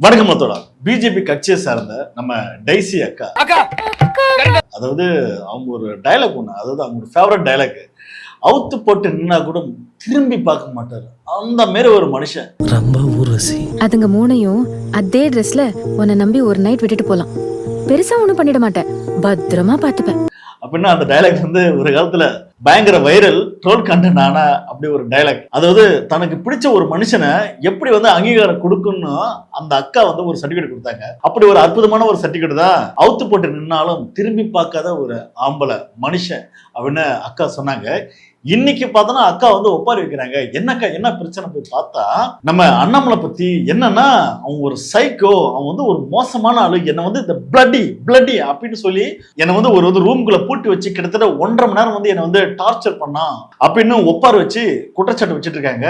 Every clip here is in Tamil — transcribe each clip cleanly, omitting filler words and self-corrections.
வணக்கம் மத்தோட பிஜேபி கட்சியை சார்ந்த நம்ம டைசி அக்கா அதாவது அவங்க ஒரு டைலாக் ஒண்ணு, அதாவது அவங்களோட ஃபேவரட் டைலாக், அவுத்து போட்டு நின்னா கூட திரும்பி பார்க்க மாட்டாரு அந்த மாதிரி ஒரு மனுஷன். ரொம்ப ஊர்வசி. அதுங்க மூணையும் அதே ட்ரெஸ்ல உன்னை நம்பி ஒரு நைட் விட்டுட்டு போலாம். பெருசா ஒண்ணும் பண்ணிட மாட்டேன், பத்திரமா பாத்துப்பேன் அப்படின்னா அந்த டைலாக் வந்து ஒரு காலத்துல பயங்கர வைரல் ட்ரோல் கண்டென்ட் ஆன அப்படி ஒரு டைலாக். அதாவது தனக்கு பிடிச்ச ஒரு மனுஷனை எப்படி வந்து அங்கீகாரம் கொடுக்கணும்னு அந்த அக்கா வந்து ஒரு சர்டிபிகேட் கொடுத்தாங்க. அப்படி ஒரு அற்புதமான ஒரு சர்டிபிகேட் தான் அவுத்து போட்டு நின்னாலும் திரும்பி பார்க்காத ஒரு ஆம்பளை மனுஷன் அப்படின்னு அக்கா சொன்னாங்க. இன்னைக்கு பார்த்தோன்னா அக்கா வந்து ஒப்பாரி வைக்கிறாங்க. என்னக்கா என்ன பிரச்சனை போய் பார்த்தா, நம்ம அண்ணாமலை பத்தி என்னன்னா அவன் ஒரு சைக்கோ, அவன் வந்து ஒரு மோசமான ஆளு, என்னை வந்து இந்த பிளட்டி அப்படின்னு சொல்லி என்னை வந்து ஒரு ரூம்குள்ள பூட்டி வச்சு கிட்டத்தட்ட 1.5 மணி நேரம் வந்து என்னை வந்து டார்ச்சர் பண்ணான் அப்படின்னு ஒப்பாரி வச்சு குற்றச்சாட்டு வச்சுட்டு இருக்காங்க.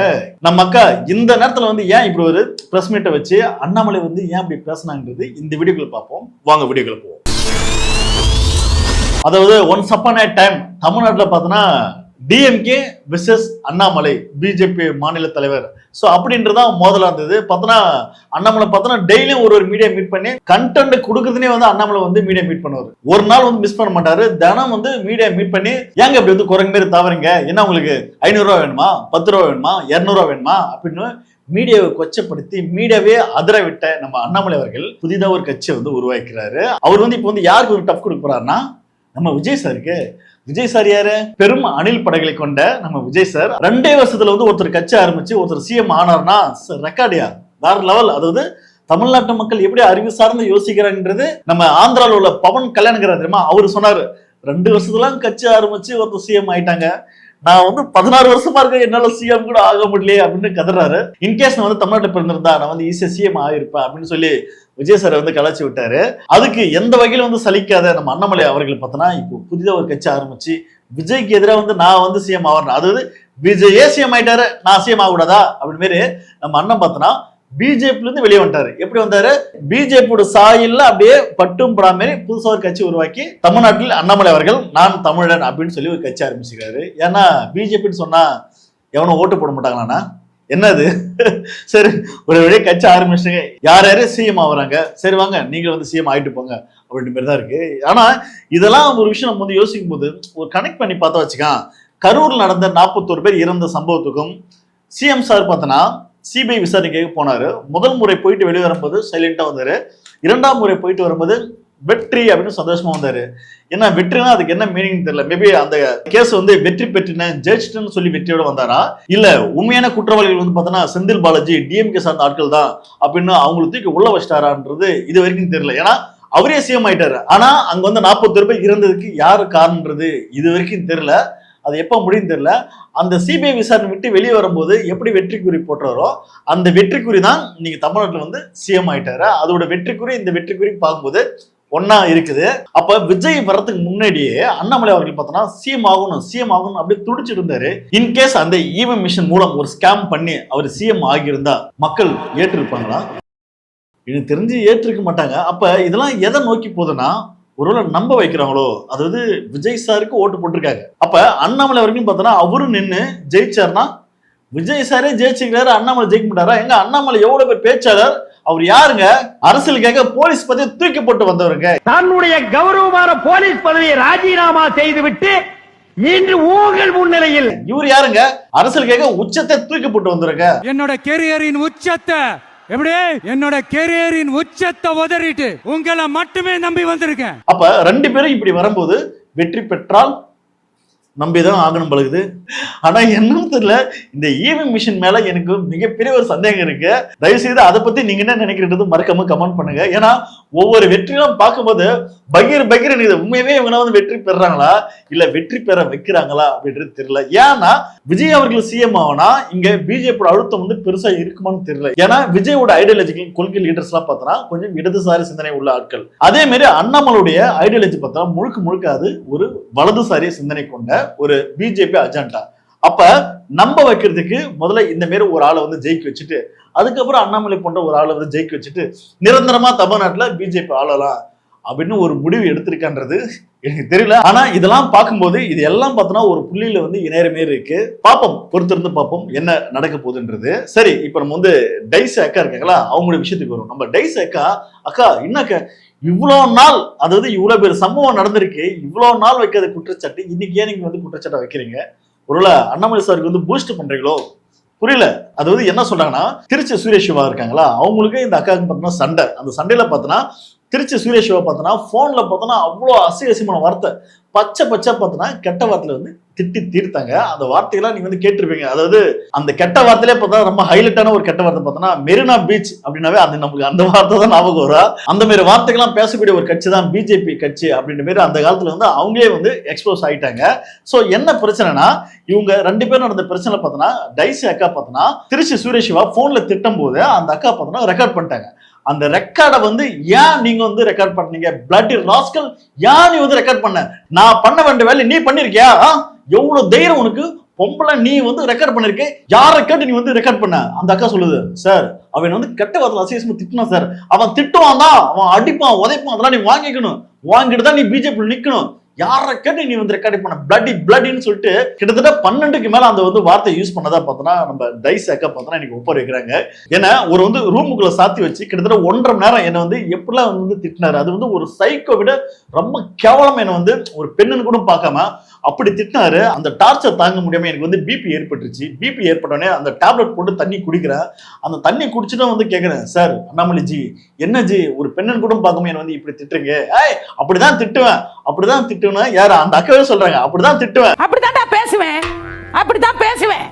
நம்ம அக்கா இந்த நேரத்துல வந்து ஏன் இப்படி ஒரு பிரஸ் மீட்டை வச்சு அண்ணாமலை வந்து ஏன் இப்படி பேசினாங்கிறது இந்த வீடியோக்குள்ள பார்ப்போம். வாங்க வீடியோக்குள்ள போவோம். அதாவது ஒன்ஸ் அப்பான் ஏ டைம் தமிழ்நாட்டில் பார்த்தோன்னா டிஎம்கே விசஸ் அண்ணாமலை பிஜேபி மாநில தலைவர். ஸோ அப்படின்றதான் மோதலா இருந்தது. பார்த்தோன்னா அண்ணாமலை பார்த்தோன்னா டெய்லியும் ஒரு மீடியா மீட் பண்ணி கண்டென்ட் கொடுக்குறதுனே வந்து அண்ணாமலை வந்து மீடியா மீட் பண்ணுவார். ஒரு நாள் வந்து மிஸ் பண்ண மாட்டாரு. தினம் வந்து மீடியா மீட் பண்ணி ஏங்க இப்படி வந்து குரங்கு மாரி தாவறீங்க, என்ன உங்களுக்கு 500 ரூபா வேணுமா, 10 ரூபா வேணுமா, 200 ரூபா வேணுமா அப்படின்னு மீடியாவை கொச்சப்படுத்தி மீடியாவே அதிர விட்ட நம்ம அண்ணாமலை அவர்கள் புதிதாக ஒரு கட்சியை வந்து உருவாக்கிறாரு. அவர் வந்து இப்போ வந்து யாருக்கு ஒரு டஃப் கொடுக்க போறாருன்னா நம்ம விஜய் சாருக்கு. விஜய் சார் யாரு? பெரும் அணில் படைகளை கொண்ட நம்ம விஜய் சார் 2 வருஷத்துல வந்து ஒருத்தர் கட்சி ஆரம்பிச்சு ஒருத்தர் சிஎம் ஆனார்னா ரெக்கார்டியா வேற லெவல். அதாவது தமிழ்நாட்டு மக்கள் எப்படி அறிவு சார்ந்து யோசிக்கிறாங்கன்றது நம்ம ஆந்திராவில் உள்ள பவன் கல்யாண்கிறார் தெரியுமா, அவரு சொன்னாரு 2 வருஷத்துலாம் கட்சி ஆரம்பிச்சு ஒருத்தர் சிஎம் ஆயிட்டாங்க, நான் வந்து 16 வருஷமா இருக்க என்னால சிஎம் கூட ஆக முடியலையே அப்படின்னு கதறாரு. இன்கேஸ் நான் வந்து தமிழ்நாட்டில் பிறந்திருந்தா நான் வந்து ஈஸியா சிஎம் ஆகிருப்பேன் அப்படின்னு சொல்லி விஜய் சார் வந்து கலாச்சி விட்டாரு. அதுக்கு எந்த வகையில வந்து சலிக்காத நம்ம அண்ணாமலை அவர்கள் பார்த்தோன்னா இப்போ புதிதாக ஒரு கட்சி ஆரம்பிச்சு விஜய்க்கு எதிராக வந்து நான் வந்து சிஎம் ஆகிறேன், அதாவது விஜயே சிஎம் ஆயிட்டாரு நான் சிஎம் ஆகக்கூடாதா அப்படின்னு மாரி நம்ம அண்ணன் பார்த்தோன்னா பிஜேபில இருந்து வெளியே வந்துட்டாரு. எப்படி வந்தாரு? பிஜேபியோட சாயில்ல அப்படியே பட்டும் படா மாரி புதுசா ஒரு கட்சி உருவாக்கி தமிழ்நாட்டில் அண்ணாமலை அவர்கள் நான் தமிழன் அப்படின்னு சொல்லி ஒரு கட்சி ஆரம்பிச்சிருக்காரு. ஏன்னா பிஜேபின்னு சொன்னா எவனும் ஓட்டு போட மாட்டாங்களாண்ணா, என்னது சரி ஒரு வழியே கட்சி ஆரம்பிச்சுங்க, யார் யாரு சிஎம் ஆகுறாங்க, சரி வாங்க நீங்க வந்து சிஎம் ஆயிட்டு போங்க அப்படின்ற மாதிரி தான் இருக்கு. ஆனா இதெல்லாம் ஒரு விஷயம் நம்ம வந்து யோசிக்கும் போது ஒரு கனெக்ட் பண்ணி பார்த்தா வச்சுக்கான், கரூர்ல நடந்த 41 பேர் இறந்த சம்பவத்துக்கும் சிஎம் சார் பார்த்தோன்னா சிபிஐ விசாரணைக்கு போனாரு. முதல் முறை போயிட்டு வெளியே வரும்போது சைலண்டா வந்தாரு, 2ஆம் முறை போயிட்டு வரும்போது வெற்றி அப்படின்னு சந்தோஷமா வந்தாரு. ஏன்னா வெற்றினா அதுக்கு என்ன மீனிங் தெரியல. மேபி அந்த கேஸ் வந்து வெற்றி பெற்றின ஜெயிச்சிட்டுன்னு சொல்லி வெற்றியோட வந்தாரா, இல்ல உண்மையான குற்றவாளிகள் வந்து பார்த்தோன்னா செந்தில் பாலாஜி டிஎம்கே சார்ந்த ஆட்கள் தான் அப்படின்னு அவங்களை தூக்கி உள்ள வச்சிட்டாரான்றது இது வரைக்கும் தெரியல. ஏன்னா அவரே சிஎம் ஆயிட்டாரு. ஆனா அங்க வந்து 41 பேர் இறந்ததுக்கு யாரு காரணம்ன்றது இது வரைக்கும் தெரியல. அது எப்போ முடியும் தெரியல. அந்த சிபிஐ விசாரணை விட்டு வெளியே வரும்போது எப்படி வெற்றி குறி போட்டுறாரோ அந்த வெற்றி குறி தான் நீங்க தமிழ்நாட்டில் வந்து சிஎம் ஆயிட்டாரு. அதோட வெற்றி குறி இந்த வெற்றி குறி பார்க்கும்போது ஒன்னா இருக்குது. அப்ப விஜய் வரதுக்கு முன்னாடியே அண்ணாமலை அவர்கள் பார்த்தோன்னா சிஎம் ஆகணும் அப்படியே துடிச்சிட்டு இருந்தாரு. இன்கேஸ் அந்த இவிஎம் மிஷின் மூலம் ஒரு ஸ்கேம் பண்ணி அவர் சிஎம் ஆகியிருந்தா மக்கள் ஏற்றிருப்பாங்களா? எனக்கு தெரிஞ்சு ஏற்றிருக்க மாட்டாங்க. அப்ப இதெல்லாம் எதை நோக்கி போகுதுன்னா ஒருவேளை நம்ப வைக்கிறாங்களோ, அதாவது விஜய் சாருக்கு ஓட்டு போட்டிருக்காங்க. அப்ப அண்ணாமலை அவர்களும் பார்த்தோன்னா அவரும் நின்று ஜெயிச்சார்னா விஜய் சாரே ஜெயிச்சுக்கிறாரு, அண்ணாமலை ஜெயிக்க மாட்டாரா? எங்க அண்ணாமலை எவ்வளவு பேர் பேச்சாளர், அவர் யாருங்க? அரசியலுக்காக போலீஸ் பதவியை தூக்கி போட்டு வந்தவருங்க. தன்னுடைய கௌரவமான போலீஸ் பதவியை ராஜினாமா செய்துவிட்டு இன்று உங்கள் முன்னிலையில் இவர் யாருங்க? அரசியலுக்காக உச்சத்தை தூக்கி போட்டு வந்தவருங்க. என்னோட கெரியரின் உச்சத்தை எப்படி என்னோட கெரியரின் உச்சத்தை உதறிட்டு உங்களை மட்டுமே நம்பி வந்திருக்கேன். அப்ப 2 பேரும் இப்படி வரும்போது வெற்றி பெற்றால் நம்பிதான் ஆகணும் பழகுது. ஆனா என்னன்னு தெரியல, இந்த இவிஎம் மிஷின் மேல எனக்கு மிகப்பெரிய ஒரு சந்தேகம் இருக்கு. தயவு செய்து அதை பத்தி நீங்க என்ன நினைக்கிறது மறக்காம கமெண்ட் பண்ணுங்க. ஏன்னா ஒவ்வொரு வெற்றியும் பார்க்கும்போது பகீர் இது உண்மையவே இவங்க வந்து வெற்றி பெறாங்களா இல்ல வெற்றி பெற வைக்கிறாங்களா அப்படின்றது தெரியல. ஏன்னா விஜய் அவர்கள் சிஎம் ஆனா இங்க பிஜேபியோட அழுத்தம் வந்து பெருசா இருக்குமான்னு தெரியல. ஏன்னா விஜயோட ஐடியாலஜிக்கல் கொள்கை லீடர்ஸ் எல்லாம் பார்த்தோன்னா கொஞ்சம் இடதுசாரி சிந்தனை உள்ள ஆட்கள். அதே மாதிரி அண்ணாமலுடைய ஐடியாலஜி பார்த்தா முழுக்க அது ஒரு வலதுசாரி சிந்தனை கொண்ட ஒரு பிஜேபி அஜெண்டா. அப்ப நம்ப வைக்கிறதுக்கு முதல்ல இந்த மாதிரி ஒரு ஆளை வந்து ஜெயிக்க வச்சுட்டு அதுக்கப்புறம் அண்ணாமலை போன்ற ஒரு ஆளை வந்து ஜெயிக்க வச்சுட்டு நிரந்தரமா தமிழ்நாட்டுல பிஜேபி ஆளலாம் அப்படின்னு ஒரு முடிவு எடுத்திருக்கான்றது எனக்கு தெரியல. ஆனா இதெல்லாம் பார்க்கும்போது இது எல்லாம் பார்த்தோன்னா ஒரு புள்ளியில வந்து இணையற மாரி இருக்கு. பார்ப்போம், பொறுத்திருந்து பார்ப்போம் என்ன நடக்க போகுதுன்றது. சரி, இப்ப நம்ம வந்து டைஸ் அக்கா இருக்காங்களா, அவங்களுடைய விஷயத்துக்கு வரும். நம்ம டைஸ் அக்கா என்னக்கா இவ்வளோ நாள், அதாவது இவ்வளவு பேர் சம்பவம் நடந்திருக்கு, இவ்வளவு நாள் வைக்காத குற்றச்சாட்டு இன்னைக்கு ஏன் நீங்க வந்து குற்றச்சாட்டை வைக்கிறீங்க? ஒருவேளை அண்ணாமலை சாருக்கு வந்து பூஸ்ட் பண்றீங்களோ புரியல. அதாவது என்ன சொல்றாங்கன்னா, திருச்சி சுரேஷ் சிவா இருக்காங்களா, அவங்களுக்கு இந்த அக்காவுக்கு பார்த்தோன்னா சண்டை. அந்த சண்டையில பார்த்தோன்னா திருச்சி சுரேஷ் சிவா பார்த்தோன்னா போன்ல பார்த்தோன்னா அவ்வளோ அசியமான வார்த்தை, பச்சை பார்த்தோன்னா கெட்ட வார்த்தையில வந்து திட்டி தீர்த்தாங்க. அந்த வார்த்தையெல்லாம் நீங்க வந்து கேட்டிருப்பீங்க. அதாவது அந்த கெட்ட வார்த்தையிலே பார்த்தா ரொம்ப ஹைலைட்டான ஒரு கெட்ட வார்த்தை பார்த்தோன்னா மெரினா பீச் அப்படின்னாவே அது நமக்கு அந்த வார்த்தை தான் ஞாபகம் வரும். அந்த மாதிரி வார்த்தைகள்லாம் பேசக்கூடிய ஒரு கட்சி தான் பிஜேபி கட்சி அப்படின்ற மாதிரி அந்த காலத்துல வந்து அவங்களே வந்து எக்ஸ்போஸ் ஆயிட்டாங்க. சோ என்ன பிரச்சனைனா, இவங்க 2 பேரும் நடந்த பிரச்சனை பார்த்தோன்னா டைசி அக்கா பார்த்தோன்னா திருச்சி சுரேஷ் சிவா போன்ல திட்டும் போது அந்த அக்கா பார்த்தோன்னா ரெக்கார்ட் பண்ணிட்டாங்க. அந்த ரெக்கார்டை வந்து ஏன் நீங்க வந்து ரெக்கார்ட் பண்ணீங்க, பிளட்டி ராஸ்கல், ஏன் நீ வந்து ரெக்கார்ட் பண்ண? நான் பண்ண வேண்டிய வேலை நீ பண்ணிருக்கியா? எவ்வளவு தைரியம் உனக்கு, பொம்பளை நீ வந்து ரெக்கார்ட் பண்ணிருக்க, யாரை கேட்டு நீ வந்து ரெக்கார்ட் பண்ண? அந்த அக்கா சொல்லுது, சார் அவன் வந்து கெட்ட வார்த்தை அசியமா திட்டினா சார், அவன் திட்டுவான் தான், அவன் அடிப்பான் உதைப்பான், அதெல்லாம் நீ வாங்கிக்கணும், வாங்கிட்டு தான் நீ பிஜேபி நிக்கணும், யாரை கேட்டு நீ வந்து ரெக்கார்ட் பண்ண, பிளட்டின்னு சொல்லிட்டு கிட்டத்தட்ட 12க்கு மேல அந்த வந்து வார்த்தை யூஸ் பண்ணதா பார்த்தோன்னா நம்ம டைஸ் அக்கா பார்த்தோன்னா இன்னைக்கு ஒப்பர் வைக்கிறாங்க. ஏன்னா ஒரு வந்து ரூமுக்குள்ள சாத்தி வச்சு கிட்டத்தட்ட 1.5 மணி நேரம் என்ன வந்து எப்படிலாம் வந்து திட்டினாரு. அது வந்து ஒரு சைக்கோ விட ரொம்ப கேவலம். என்ன வந்து ஒரு பெண்ணுன்னு கூட பார்க்காம அப்படி திட்டினாரு. அந்த டார்ச்சர் தாங்க முடியாம எனக்கு வந்து பிபி ஏற்பட்டுருச்சு. பிபி ஏற்பட்டோடனே அந்த டேப்லெட் போட்டு தண்ணி குடிக்கிறேன். அந்த தண்ணி குடிச்சுட்டு வந்து கேட்கிறேன், சார் அண்ணாமலை ஜி என்ன ஜி ஒரு பெண்ணன் கூட பார்க்காம என்ன வந்து இப்படி திட்டுறீங்க? அப்படிதான் திட்டுவேன், அப்படிதான் திட்டுவேன். யாரு அந்த அக்காவே சொல்றாங்க, அப்படிதான் திட்டுவேன், அப்படிதான் பேசுவேன், அப்படிதான் பேசுவேன்.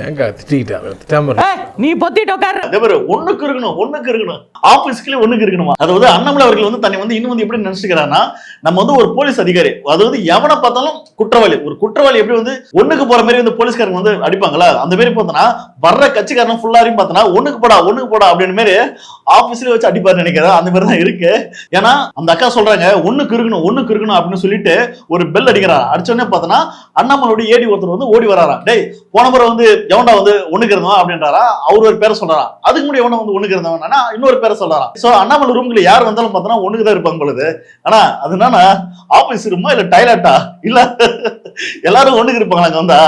ஏங்க திட்டாம நீ பொத்திட்டு உட்காரு. அதே மாதிரி ஒண்ணுக்கு இருக்கணும் ஆபீஸ்க்குள்ளே ஒண்ணுக்கு இருக்கணுமா? அதாவது அண்ணாமலை அவர்கள் வந்து தன்னை வந்து இன்னும் வந்து எப்படி நினைச்சுக்கிறான்னா, நம்ம வந்து ஒரு போலீஸ் அதிகாரி, அதாவது எவனை பார்த்தாலும் குற்றவாளி, ஒரு குற்றவாளி எப்படி வந்து ஒண்ணுக்கு போற மாதிரி வந்து போலீஸ்காரங்க வந்து அடிப்பாங்களா, அந்த மாதிரி பார்த்தோன்னா வர்ற கட்சிக்காரன் ஃபுல்லாரையும் பார்த்தோன்னா ஒண்ணுக்கு போடா அப்படின்னு மாதிரி ஆபீஸ்லயே வச்சு அடிப்பாரு நினைக்கிறேன். அந்த மாதிரி தான் இருக்கு. ஏன்னா அந்த அக்கா சொல்றாங்க ஒண்ணுக்கு இருக்கணும் அப்படின்னு சொல்லிட்டு ஒரு பெல் அடிக்கிறான். அடிச்சோடனே பார்த்தோன்னா அண்ணாமலையோட ஏடி ஒருத்தர் வந்து ஓடி வராராம். டேய் போன முறை வந்து எவன்டா வந்து ஒண்ணுக்கு இருந்தவன் அப்படின்றாரா, அவர் ஒரு பேரை சொல்றாராம். அதுக்கு முன்னாடி எவனா வந்து ஒண்ணுக்கு இருந்தவன் இன்னொரு பேரை சொல்றாராம். சோ அண்ணாமலை ரூம்ல யார் வந்தாலும் பார்த்தோன்னா ஒண்ணுக்கு தான் இருப்பாங்க பொழுது. ஆனா அது என்னன்னா ஆபீஸ் ரூமா இல்ல டாய்லெட்டா இல்ல எல்லாரும் ஒண்ணுக்கு இருப்பாங்களா அங்க வந்தா?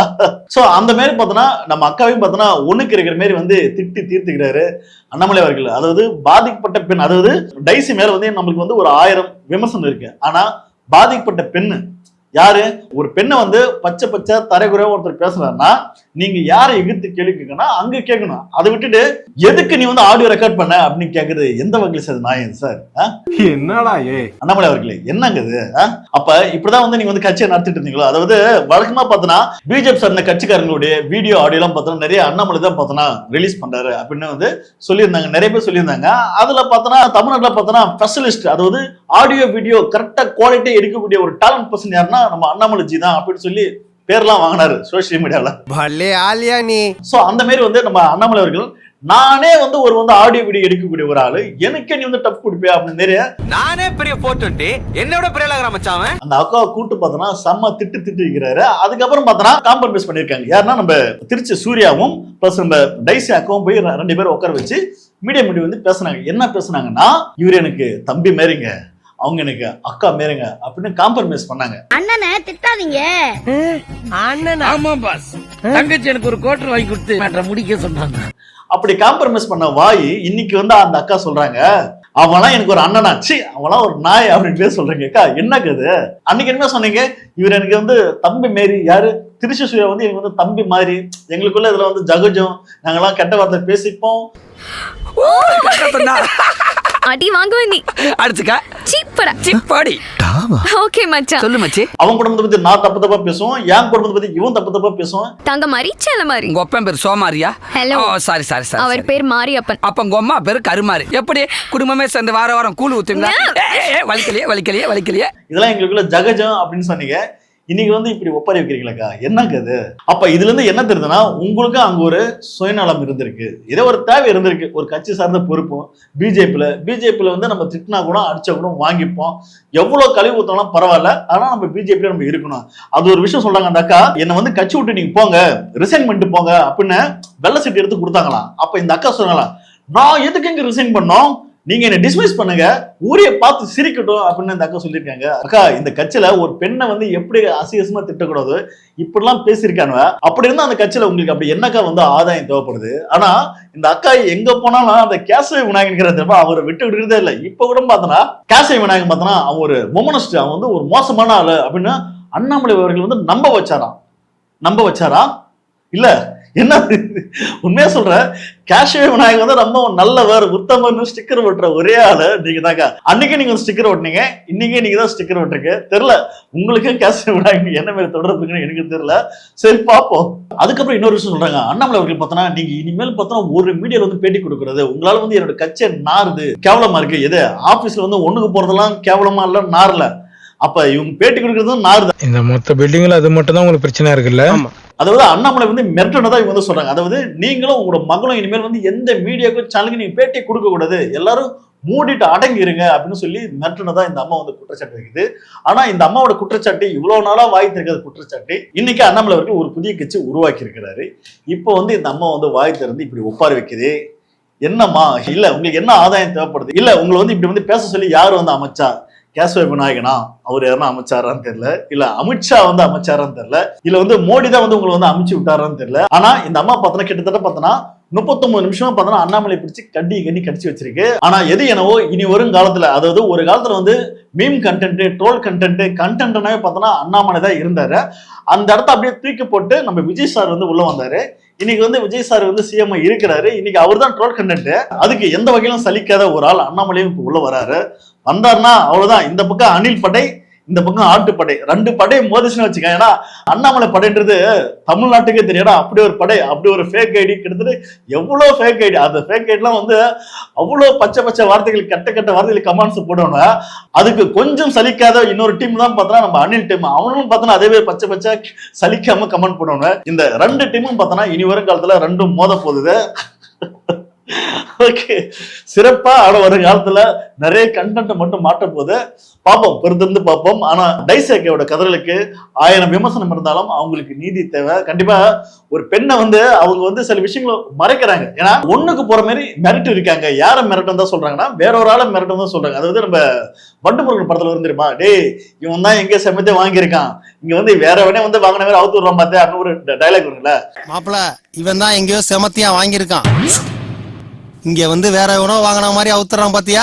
சோ அந்த மாதிரி பார்த்தோன்னா நம்ம அக்காவையும் பார்த்தோன்னா ஒண்ணுக்கு இருக்கிற மாதிரி வந்து திட்டி தீர்த்துக்கிறாரு அண்ணாமலை அவர்கள். அதாவது பாதிக்கப்பட்ட பெண், அதாவது டைசி மேல வந்து நம்மளுக்கு வந்து ஒரு 1000 விமர்சனம் இருக்கு. ஆனா பாதிக்கப்பட்ட பெண்ணு யாரு? ஒரு பெண்ணை வந்து பச்சை தரைகுறையா ஒருத்தர் பேசுறாருன்னா நீங்க யாரை எதிர்த்து கேள்வி கேட்கணும் அங்க கேட்கணும். அதை விட்டுட்டு எதுக்கு நீ வந்து ஆடியோ ரெக்கார்ட் பண்ண அப்படின்னு கேக்குறது எந்த வகையில் சார் நியாயம் சார்? என்னடா அண்ணாமலை அவர்களே என்னங்க இது? அப்ப இப்படிதான் வந்து நீங்க வந்து கட்சியை நடத்திட்டு இருந்தீங்களோ? அதாவது வழக்கமா பார்த்தோன்னா பிஜேபி சார்ந்த கட்சிக்காரங்களுடைய வீடியோ ஆடியோ எல்லாம் பார்த்தோன்னா நிறைய அண்ணாமலை தான் பார்த்தோன்னா ரிலீஸ் பண்றாரு அப்படின்னு வந்து சொல்லியிருந்தாங்க, நிறைய பேர் சொல்லியிருந்தாங்க. அதுல பார்த்தோன்னா தமிழ்நாட்டில் பார்த்தோன்னா ஸ்பெஷலிஸ்ட், அதாவது ஆடியோ வீடியோ கரெக்டா குவாலிட்டியா எடுக்கக்கூடிய ஒரு டேலண்ட் பர்சன் யாருன்னா நம்ம அண்ணாமலை ஜி தான் அப்படின்னு சொல்லி பேர்லாம் வாங்கினாரு சோசியல் மீடியால. சோ அந்த மாதிரி வந்து நம்ம அண்ணாமலை அவர்கள் நானே வந்து ஒரு வந்து ஆடியோ வீடியோ எடுக்கக்கூடிய ஒரு ஆளு, எனக்கு நீ வந்து டப் கொடுப்பியா அப்படின்னு நிறைய நானே பெரிய போட்டு என்னோட பிரியலகரா மச்சான் அந்த அக்காவை கூட்டு பார்த்தோன்னா செம்ம திட்டு வைக்கிறாரு. அதுக்கப்புறம் பார்த்தோன்னா காம்ப்ரமைஸ் பண்ணிருக்காங்க. யாருன்னா நம்ம திருச்சி சூர்யாவும் பிளஸ் நம்ம டைசி அக்காவும் போய் 2 பேரும் உட்கார வச்சு மீடியா வந்து பேசினாங்க. என்ன பேசுனாங்கன்னா, இவரு எனக்கு தம்பி மாரிங்க, அவங்க எனக்கு அக்கா மாரிங்க அப்படின்னு காம்ப்ரமைஸ் பண்ணாங்க. அண்ணனை திட்டாதீங்க. அண்ணன் ஆமா பாஸ், தங்கச்சி எனக்கு ஒரு கோட்டர் வாங்கி கொடுத்து மேட்டரை முடிக்க சொன்னாங்க. அப்படி காம்ப்ரமைஸ் பண்ண வாய் இன்னைக்கு வந்து அந்த அக்கா சொல்றாங்க அவன்லாம் எனக்கு ஒரு அண்ணனா, சி அவன்லாம் ஒரு நாய் அப்படின்னு சொல்றீங்க. அக்கா என்னக்கு அது? அன்னைக்கு என்ன சொன்னீங்க, இவர் எனக்கு வந்து தம்பி மாரி. யாரு? திருச்சி சூர்யா வந்து எனக்கு வந்து தம்பி மாதிரி, எங்களுக்குள்ள இதுல வந்து ஜகஜம், நாங்கெல்லாம் கெட்ட வார்த்தை பேசிப்போம். அடி வாங்குவே நீ அடிச்சுக்க சீப்படா சிப்பாடி. ஓகே மச்சான் சொல்லு மச்சி. அவன் குடும்பத்தை பத்தி நான் தப்பு பேசுவோம், என் குடும்பத்தை பத்தி இவன் தப்பு பேசுவான். தங்க மாதிரி செல்ல மாதிரி. உங்க அப்பன் பேர் சோமாரியா? ஹலோ சாரி அவர் பேர் மாரியப்பன். அப்ப உங்க அம்மா பேரு கருமாரி. எப்படி குடும்பமே சேர்ந்து வாரம் கூழ் ஊத்துங்களா? வலிக்கலையே இதெல்லாம் எங்களுக்குள்ள ஜகஜம் அப்படின்னு சொன்னீங்க. இன்னைக்கு வந்து இப்படி ஒப்பாரி வைக்கிறீங்களாக்கா, என்னங்க அது? அப்ப இதுல இருந்து என்ன தெரியுதுன்னா, உங்களுக்கு அங்க ஒரு சுயநலம் இருந்திருக்கு, ஏதோ ஒரு தேவை இருந்திருக்கு, ஒரு கட்சி சார்ந்த பொறுப்பும். பிஜேபியில வந்து நம்ம திட்டினா கூட அடிச்சா கூட வாங்கிப்போம், எவ்வளவு கழிவு ஊத்தலாம் பரவாயில்ல, ஆனா நம்ம பிஜேபியில நம்ம இருக்கணும். அது ஒரு விஷயம் சொல்றாங்க. அந்த அக்கா என்ன வந்து கட்சி விட்டு நீங்க போங்க, ரிசைன் பண்ணிட்டு போங்க அப்படின்னு வெள்ளை சீட்டு எடுத்து கொடுத்தாங்களாம். அப்ப இந்த அக்கா சொன்னாங்களா, நான் எதுக்கு இங்க ரிசைன் பண்ணோம், நீங்க என்ன டிஸ்மிஸ் பண்ணுங்க, ஊரைய பார்த்து சிரிக்கட்டும் அப்படின்னு இந்த அக்கா சொல்லியிருக்காங்க. அக்கா, இந்த கட்சியில ஒரு பெண்ணை வந்து எப்படி அசிங்கமா திட்டக்கூடாது இப்படிலாம் பேசியிருக்காங்க. அப்படி இருந்தா அந்த கட்சியில உங்களுக்கு அப்படி என்னக்கா வந்து ஆதாயம் தேவைப்படுது? ஆனா இந்த அக்கா எங்க போனாலும் அந்த கேசவ விநாயகன் அவரை விட்டு விடுறதே இல்லை. இப்ப கூட பார்த்தோன்னா கேசவ விநாயகன் பார்த்தோன்னா அவன் ஒரு மொமனிஸ்ட், அவன் வந்து ஒரு மோசமான ஆளு அப்படின்னு அண்ணாமலை அவர்கள் வந்து நம்ப வச்சாரா இல்ல என்ன? உண்மையா சொல்ற, கேசவ விநாயகர் வந்து ரொம்ப நல்லவர் உத்தமர்னு ஸ்டிக்கர் ஒட்டுற ஒரே ஆளு நீங்க தாங்க. அன்னைக்கு நீங்க ஸ்டிக்கர் ஒட்டினீங்க, இன்னைக்கு நீங்க தான் ஸ்டிக்கர் ஒட்டுருக்கு. தெரியல உங்களுக்கு கேசவ விநாயகர் என்ன மாதிரி தொடர்புன்னு எனக்கு தெரியல. சரி பார்ப்போம். அதுக்கப்புறம் இன்னொரு விஷயம் சொல்றாங்க, அண்ணாமலை அவர்கள் பார்த்தோன்னா நீங்க இனிமேல் பார்த்தோன்னா ஒரு மீடியால வந்து பேட்டி கொடுக்கறது உங்களால வந்து என்னோட கட்சியை நாறுது, கேவலமா இருக்கு. எது ஆபீஸ்ல வந்து ஒண்ணுக்கு போறதெல்லாம் கேவலமா இல்ல, நாரல. அப்ப இவங்க பேட்டி கொடுக்கறதும் நாறுதான். இந்த மொத்த பில்டிங்ல அது மட்டும் தான் உங்களுக்கு பிரச்சனை இருக்குல்ல? அதாவது அண்ணாமலை வந்து மிரட்டனதா இவங்க வந்து சொல்றாங்க. அதாவது நீங்களும் உங்களோட மகளும் இனிமேல் வந்து எந்த மீடியாவுக்கும் சேனலுக்கு நீங்க பேட்டி கொடுக்க கூடாது, எல்லாரும் மூடிட்டு அடங்கிருங்க அப்படின்னு சொல்லி மிரட்டனதா இந்த அம்மா வந்து குற்றச்சாட்டு வைக்குது. ஆனா இந்த அம்மாவோட குற்றச்சாட்டு இவ்வளவு நாளா வாய் திறக்காத குற்றச்சாட்டு இன்னைக்கு அண்ணாமலை அவர்கள் ஒரு புதிய கட்சி உருவாக்கி இருக்கிறாரு. இப்போ வந்து இந்த அம்மா வந்து வாய் திறந்து இப்படி ஒப்பாரி வைக்குது. என்னம்மா இல்ல உங்களுக்கு என்ன ஆதாயம் தேவைப்படுது? இல்ல உங்களை வந்து இப்படி வந்து பேச சொல்லி யாரு வந்து அமைச்சா? கேசவ விநாயகனா அவர் யாருன்னா அமைச்சாரான்னு தெரியல, இல்ல அமித்ஷா வந்து அமைச்சாரான்னு தெரியல, இல்ல வந்து மோடி தான் வந்து உங்களை வந்து அமைச்சு விட்டாரான்னு தெரியல. ஆனா இந்த அம்மா பார்த்தோன்னா கிட்டத்தட்ட பார்த்தோன்னா 39 நிமிஷமா பார்த்தோன்னா அண்ணாமலை பிடிச்சு கண்ணி கடிச்சு வச்சிருக்கு. ஆனா எது என்னவோ இனி வரும் காலத்துல, அதாவது ஒரு காலத்துல வந்து மீம் கண்டென்ட், ட்ரோல் கண்டென்ட்னாவே பார்த்தோன்னா அண்ணாமலை தான் இருந்தாரு. அந்த இடத்த அப்படியே தூக்கி போட்டு நம்ம விஜய் சார் வந்து உள்ள வந்தாரு. இன்னைக்கு வந்து விஜய் சார் வந்து சிஎம் இருக்கிறாரு. இன்னைக்கு அவர் தான் ட்ரோல் கண்டென்ட். அதுக்கு எந்த வகையிலும் சலிக்காத ஒரு ஆள் அண்ணாமலையும் இப்ப உள்ள வராரு. வந்தாருன்னா அவ்வளவுதான். இந்த பக்கம் அணில் படை, இந்த பக்கம் ஆட்டுப்படை, 2 படை மோதிச்சுன்னு வச்சுக்க. ஏன்னா அண்ணாமலை படைன்றது தமிழ்நாட்டுக்கே தெரியும். அப்படி ஒரு படை, அப்படி ஒரு ஃபேக் ஐடி, கிட்டத்தட்ட எவ்வளவு ஃபேக் ஐடி. அந்த ஃபேக் ஐடிலாம் வந்து அவ்வளவு பச்சை வார்த்தைகள், கெட்ட வார்த்தைகள் கமெண்ட்ஸ் போடுவாங்க. அதுக்கு கொஞ்சம் சலிக்காத இன்னொரு டீம் தான் பார்த்தோன்னா நம்ம அணில் டீம். அவனும் பார்த்தோன்னா அதே பச்சை சலிக்காம கமெண்ட் போடுவாங்க. இந்த 2 டீமும் பார்த்தோன்னா இனி வரும் காலத்துல 2 மோத போகுது. ஓகே, சிறப்பா ஆட வரும் காலத்துல நிறைய கண்டென்ட் மட்டும் மாட்ட போது பார்ப்போம், பொறுத்திருந்து பார்ப்போம். ஆனா டைசேக்கையோட கதறலுக்கு 1000 விமர்சனம் இருந்தாலும் அவங்களுக்கு நீதி தேவை. கண்டிப்பா ஒரு பெண்ணை வந்து அவங்க வந்து சில விஷயங்களை மறைக்கிறாங்க. ஏன்னா ஒண்ணுக்கு போற மாதிரி மிரட்டு இருக்காங்க. யார மிரட்டம் தான் சொல்றாங்கன்னா வேற ஒரு ஆளை மிரட்டம் தான் சொல்றாங்க. அதாவது நம்ம வண்டுமுருகன் படத்துல வந்து தெரியுமா, டேய் இவன் தான் எங்க சமயத்தை வாங்கியிருக்கான், இங்க வந்து வேற வேணே வந்து வாங்கின மாதிரி அவுத்து விடுறான் பார்த்தேன் அப்படின்னு ஒரு டைலாக் வருங்களா, மாப்பிள இவன் தான் எங்கேயோ செமத்தியா வாங்கியிருக்கான், இங்க வந்து வேற எவனோ வாங்கின மாதிரி அவுத்துறான் பாத்தியா.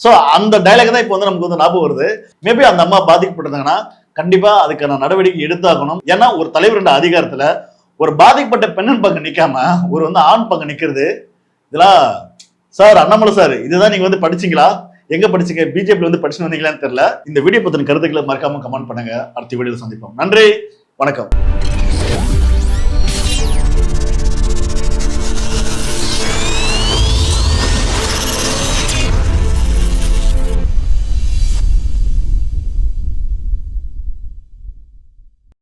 சோ அந்த டைலாக் தான் இப்போ வந்து நமக்கு வந்து ஞாபகம் வருது. மேபி அந்த அம்மா பாதிக்கப்பட்டிருந்தாங்கன்னா கண்டிப்பா அதுக்கான நடவடிக்கை எடுத்தாகணும். ஏன்னா ஒரு தலைவரோட அதிகாரத்துல ஒரு பாதிக்கப்பட்ட பெண்ணின் பக்கம் நிக்காம ஒரு வந்து ஆண் பக்கம் நிக்கிறது, இதெல்லாம் சார் அண்ணாமலை சார் இதுதான் நீங்க வந்து படிச்சீங்களா, எங்க படிச்சீங்க, பிஜேபி வந்து படிச்சுன்னு வந்தீங்களான்னு தெரியல. இந்த வீடியோ பத்தின கருத்துக்களை மறக்காம கமெண்ட் பண்ணுங்க. அடுத்த வீடியோல சந்திப்போம். நன்றி, வணக்கம்.